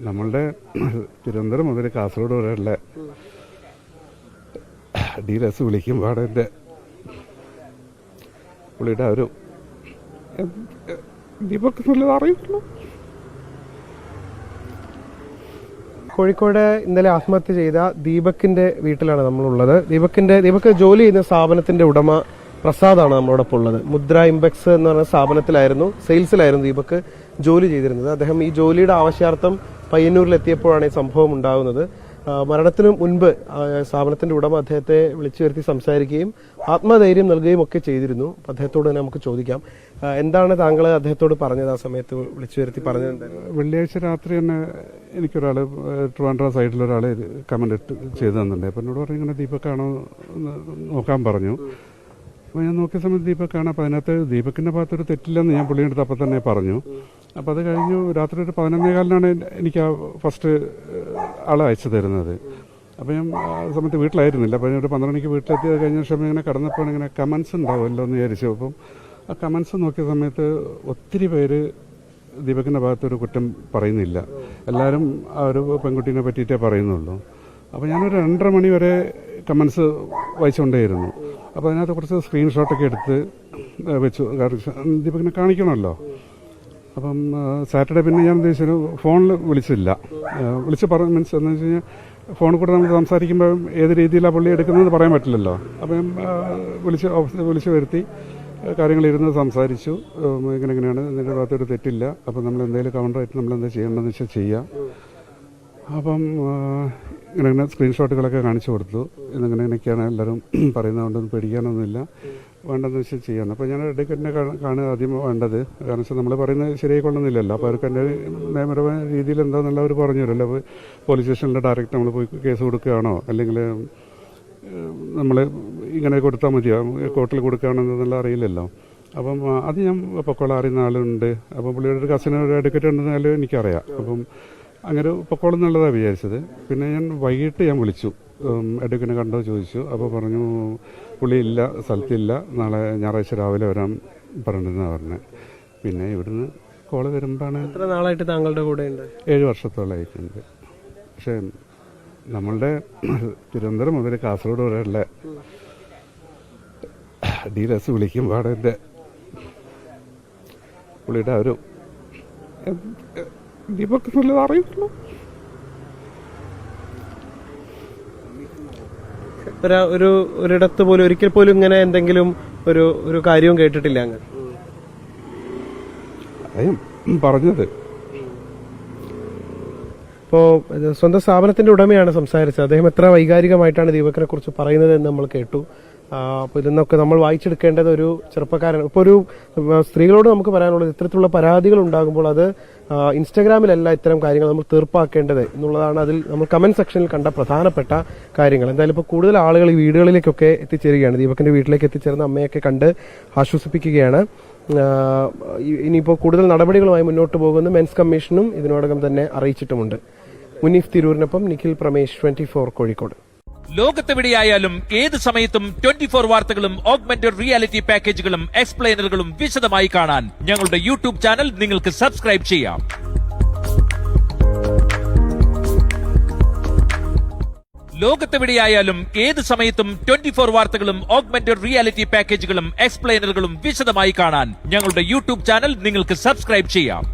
നമ്മളുടെ തിരുവനന്തപുരം മുതൽ കാസർഗോഡ് വരെയുള്ള ഡീലേഴ്സ് വിളിക്കുമ്പോൾ എൻ്റെ പുള്ളിയുടെ ഒരു ദീപക് നല്ലത് അറിയുള്ളൂ. കോഴിക്കോട് ഇന്നലെ ആത്മഹത്യ ചെയ്ത ദീപകിന്റെ വീട്ടിലാണ് നമ്മളുള്ളത്. ദീപക് ജോലി ചെയ്യുന്ന സ്ഥാപനത്തിന്റെ ഉടമ പ്രസാദാണ് നമ്മളോടൊപ്പം ഉള്ളത്. മുദ്ര ഇംപെക്സ് എന്ന് പറഞ്ഞ സ്ഥാപനത്തിലായിരുന്നു, സെയിൽസിലായിരുന്നു ദീപക് ജോലി ചെയ്തിരുന്നത്. അദ്ദേഹം ഈ ജോലിയുടെ ആവശ്യാർത്ഥം പയ്യന്നൂരിലെത്തിയപ്പോഴാണ് ഈ സംഭവം ഉണ്ടാകുന്നത്. മരണത്തിനു മുൻപ് സ്ഥാപനത്തിന്റെ ഉടമ അദ്ദേഹത്തെ വിളിച്ചു വരുത്തി സംസാരിക്കുകയും ആത്മധൈര്യം നൽകുകയും ഒക്കെ ചെയ്തിരുന്നു. അദ്ദേഹത്തോട് തന്നെ നമുക്ക് ചോദിക്കാം, എന്താണ് താങ്കൾ അദ്ദേഹത്തോട് പറഞ്ഞത്? ആ സമയത്ത് വിളിച്ചു വരുത്തി പറഞ്ഞത്? വെള്ളിയാഴ്ച രാത്രി തന്നെ എനിക്കൊരാൾ ട്രിവാൻഡ്രം സൈഡിലൊരാൾ കമന്റ് ചെയ്തു തന്നിട്ടുണ്ട്. അപ്പം എന്നോട് പറഞ്ഞു ഇങ്ങനെ ദീപക്കാണോ നോക്കാൻ പറഞ്ഞു. അപ്പോൾ ഞാൻ നോക്കിയ സമയത്ത് ദീപക്കാണ്. അപ്പോൾ അതിനകത്ത് ദീപക്കിൻ്റെ ഭാഗത്തൊരു തെറ്റില്ലെന്ന് ഞാൻ പുള്ളിയുടെ അടുത്ത് അപ്പം തന്നെ പറഞ്ഞു. അപ്പോൾ അത് കഴിഞ്ഞു രാത്രി ഒരു 11:15 എനിക്ക് ആ ഫസ്റ്റ് ആളെ അയച്ചു തരുന്നത്. അപ്പോൾ ഞാൻ ആ സമയത്ത് വീട്ടിലായിരുന്നില്ല. അപ്പോൾ ഞാൻ ഒരു 12 മണിക്ക് വീട്ടിലെത്തി കഴിഞ്ഞ ശേഷം ഇങ്ങനെ കടന്നപ്പോൾ ഇങ്ങനെ കമൻസ് ഉണ്ടാവുമല്ലോ എന്ന് വിചാരിച്ചു. അപ്പം ആ കമൻസ് നോക്കിയ സമയത്ത് ഒത്തിരി പേര് ദീപകിൻ്റെ ഭാഗത്തൊരു കുറ്റം പറയുന്നില്ല. എല്ലാവരും ആ ഒരു പെൺകുട്ടീനെ പറ്റിയിട്ടേ പറയുന്നുള്ളൂ. അപ്പോൾ ഞാനൊരു 2:30 മണി വരെ കമൻസ് വായിച്ചുകൊണ്ടേയിരുന്നു. അപ്പോൾ അതിനകത്ത് കുറച്ച് സ്ക്രീൻഷോട്ടൊക്കെ എടുത്ത് വെച്ചു. ദീപകിനെ കാണിക്കണമല്ലോ. അപ്പം സാറ്റർഡേ പിന്നെ ഞാൻ ഉദ്ദേശിച്ചു ഫോണിൽ വിളിച്ചില്ല. വിളിച്ച് മീൻസ് എന്ന് വെച്ച് കഴിഞ്ഞാൽ ഫോണിൽ കൂടെ നമ്മൾ സംസാരിക്കുമ്പോൾ ഏത് രീതിയിലാണ് പുള്ളി എടുക്കുന്നത് പറയാൻ പറ്റില്ലല്ലോ. അപ്പം വിളിച്ച് വരുത്തി കാര്യങ്ങളിരുന്ന് സംസാരിച്ചു. ഇങ്ങനെയാണ് ഇതിൻ്റെ ഭാഗത്തൊരു തെറ്റില്ല. അപ്പം നമ്മൾ എന്തെങ്കിലും കൗണ്ടറായിട്ട് നമ്മൾ എന്താ ചെയ്യേണ്ടതെന്ന് വെച്ചാൽ ചെയ്യാം. അപ്പം ഇങ്ങനെ സ്ക്രീൻഷോട്ടുകളൊക്കെ കാണിച്ചു കൊടുത്തു. ഇങ്ങനെയൊക്കെയാണ് എല്ലാവരും പറയുന്നതുകൊണ്ടൊന്നും പേടിക്കാനൊന്നുമില്ല, വേണ്ടതെന്ന് വെച്ചാൽ ചെയ്യാൻ. അപ്പോൾ ഞാൻ എഡ്യൂക്കേറ്റിനെ കാണുക ആദ്യം വേണ്ടത്. കാരണം വെച്ചാൽ നമ്മൾ പറയുന്നത് ശരിയായിക്കൊള്ളുന്നില്ലല്ലോ. അപ്പോൾ അവർക്ക് എൻ്റെ നിയമപരമായ രീതിയിൽ എന്താണെന്നുള്ള അവർ പറഞ്ഞു തരുമല്ലോ. അപ്പോൾ പോലീസ് സ്റ്റേഷനിൽ ഡയറക്റ്റ് നമ്മൾ പോയി കേസ് കൊടുക്കുകയാണോ അല്ലെങ്കിൽ നമ്മൾ ഇങ്ങനെ കൊടുത്താൽ മതിയോ, കോർട്ടിൽ കൊടുക്കുകയാണോ എന്നതെല്ലാം അറിയില്ലല്ലോ. അപ്പം അത് ഞാൻ പൊക്കോളം അറിയുന്ന ആളുണ്ട്. അപ്പം പുള്ളിയുടെ ഒരു കസിന് ഒരു എഡ്യൂക്കേറ്റ് ഉണ്ടെന്നാലും എനിക്കറിയാം. അപ്പം അങ്ങനെ പൊക്കോളം എന്നുള്ളതാണ് വിചാരിച്ചത്. പിന്നെ ഞാൻ വൈകിട്ട് ഞാൻ വിളിച്ചു, എഡ്യൂക്കേറ്റിനെ കണ്ടോ ചോദിച്ചു. അപ്പോൾ പറഞ്ഞു പുള്ളി ഇല്ല, സ്ഥലത്തില്ല, നാളെ ഞായറാഴ്ച രാവിലെ വരാൻ പറഞ്ഞിരുന്നാണ് പറഞ്ഞത്. പിന്നെ ഇവിടുന്ന് കോള് വരുമ്പോഴാണ്. എത്ര നാളായിട്ട് താങ്കളുടെ കൂടെ ഉണ്ട്? 7 വർഷത്തോളമായിട്ടുണ്ട്. പക്ഷേ നമ്മളുടെ തിരുവനന്തപുരം മുതൽ കാസർഗോഡ് വരെയുള്ള ഡീലേഴ്സ് വിളിക്കുമ്പോൾ എൻ്റെ പുള്ളിയുടെ ഒരു ദീപക് നല്ലത് അറിയുള്ളൂ. ഒരിടത്ത് പോലും ഒരിക്കൽ പോലും ഇങ്ങനെ എന്തെങ്കിലും ഒരു കാര്യവും കേട്ടിട്ടില്ല അങ്ങ്? അതായും പറഞ്ഞത്. ഇപ്പോ സ്വന്തം സ്ഥാപനത്തിന്റെ ഉടമയാണ് സംസാരിച്ചത്. അദ്ദേഹം എത്ര വൈകാരികമായിട്ടാണ് ദീപകിനെ കുറിച്ച് പറയുന്നത് എന്ന് നമ്മൾ കേട്ടു. അപ്പോൾ ഇതിന്നൊക്കെ നമ്മൾ വായിച്ചെടുക്കേണ്ടത് ഒരു ചെറുപ്പക്കാരൻ. ഇപ്പോൾ ഒരു സ്ത്രീകളോട് നമുക്ക് പറയാനുള്ളത്, ഇത്തരത്തിലുള്ള പരാതികൾ ഉണ്ടാകുമ്പോൾ അത് ഇൻസ്റ്റാഗ്രാമിലല്ല ഇത്തരം കാര്യങ്ങൾ നമ്മൾ തീർപ്പാക്കേണ്ടത് എന്നുള്ളതാണ് അതിൽ നമ്മൾ കമന്റ് സെക്ഷനിൽ കണ്ട പ്രധാനപ്പെട്ട കാര്യങ്ങൾ. എന്തായാലും ഇപ്പോൾ കൂടുതൽ ആളുകൾ ഈ വീടുകളിലേക്കൊക്കെ എത്തിച്ചേരുകയാണ്. ദീപകിന്റെ വീട്ടിലേക്ക് എത്തിച്ചേർന്ന അമ്മയൊക്കെ കണ്ട് ആശ്വസിപ്പിക്കുകയാണ്. ഇനിയിപ്പോൾ കൂടുതൽ നടപടികളുമായി മുന്നോട്ട് പോകുന്ന മെൻസ് കമ്മീഷനും ഇതിനോടകം തന്നെ അറിയിച്ചിട്ടുമുണ്ട്. മുനീഫ് തിരൂരിനൊപ്പം നിഖിൽ പ്രമേഷ്, 24 കോഴിക്കോട്. ലോകത്തെവിടെയായാലും ഏത് സമയത്തും 24 വാർത്തകളും ഓഗ്മെന്റഡ് റിയാലിറ്റി പാക്കേജുകളും എക്സ്പ്ലെയിനറുകളും വിശദമായി കാണാൻ ഞങ്ങളുടെ യൂട്യൂബ് ചാനൽ നിങ്ങൾക്ക് സബ്സ്ക്രൈബ് ചെയ്യാം. ലോകത്തെവിടെയായാലും ഏത് സമയത്തും 24 വാർത്തകളും ഓഗ്മെന്റഡ് റിയാലിറ്റി പാക്കേജുകളും എക്സ്പ്ലെയിനറുകളും വിശദമായി കാണാൻ ഞങ്ങളുടെ യൂട്യൂബ് ചാനൽ നിങ്ങൾക്ക് സബ്സ്ക്രൈബ് ചെയ്യാം.